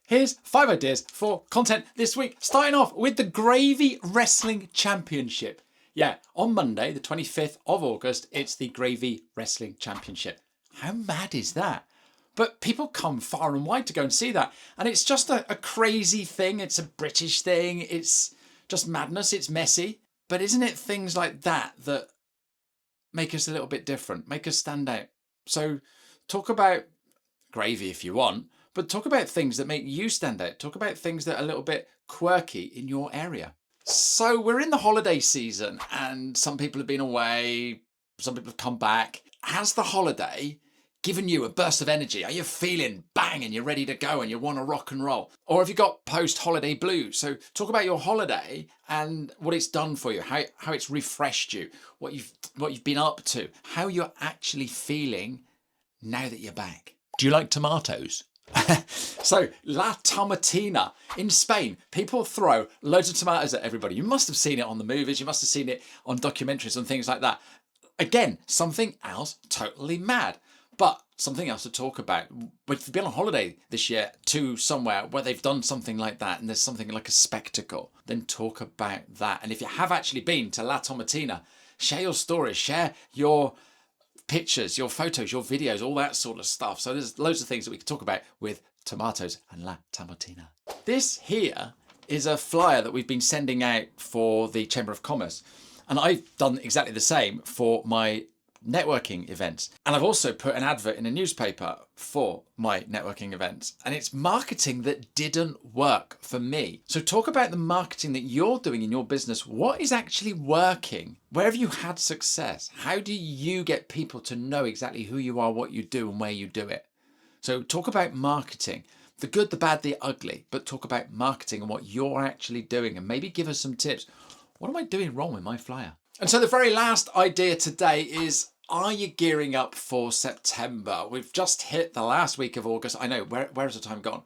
Here's 5 ideas for content this week, starting off with the Gravy Wrestling Championship. Yeah, on Monday, the 25th of August, it's the Gravy Wrestling Championship. How mad is that? But people come far and wide to go and see that. And it's just a crazy thing. It's a British thing. It's just madness. It's messy. But isn't it things like that that make us a little bit different, make us stand out? So talk about gravy if you want, but talk about things that make you stand out. Talk about things that are a little bit quirky in your area. So we're in the holiday season and some people have been away, some people have come back. Has the holiday given you a burst of energy? Are you feeling bang and you're ready to go and you want to rock and roll? Or have you got post-holiday blues? So talk about your holiday and what it's done for you, how it's refreshed you, what you've been up to, how you're actually feeling now that you're back. Do you like tomatoes? So, La Tomatina in Spain, people throw loads of tomatoes at everybody. You must have seen it on the movies, you must have seen it on documentaries and things like that. Again, something else totally mad, but something else to talk about. If you've been on holiday this year to somewhere where they've done something like that and there's something like a spectacle, then talk about that. And if you have actually been to La Tomatina, share your stories, share your pictures, your photos, your videos, all that sort of stuff. So there's loads of things that we can talk about with tomatoes and La Tomatina. This here is a flyer that we've been sending out for the Chamber of Commerce. And I've done exactly the same for my networking events. And I've also put an advert in a newspaper for my networking events. And it's marketing that didn't work for me. So talk about the marketing that you're doing in your business. What is actually working? Where have you had success? How do you get people to know exactly who you are, what you do, and where you do it? So talk about marketing, the good, the bad, the ugly, but talk about marketing and what you're actually doing, and maybe give us some tips. What am I doing wrong with my flyer? And so the very last idea today is, are you gearing up for September? We've just hit the last week of August. I know, where has the time gone?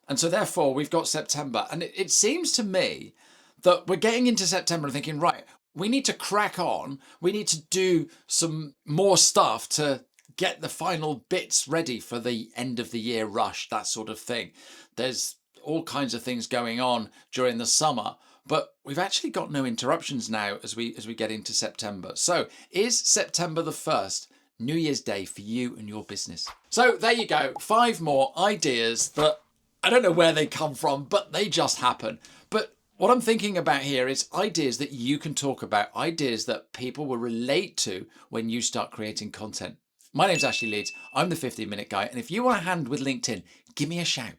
And so therefore we've got September. And it seems to me that we're getting into September and thinking, right, we need to crack on. We need to do some more stuff to get the final bits ready for the end of the year rush, that sort of thing. There's all kinds of things going on during the summer, but we've actually got no interruptions now as we get into September. So is September the 1st New Year's Day for you and your business? So there you go, 5 more ideas that I don't know where they come from, but they just happen. But what I'm thinking about here is ideas that you can talk about, ideas that people will relate to when you start creating content. My name's Ashley Leeds. I'm the 15-minute guy. And if you want a hand with LinkedIn, give me a shout.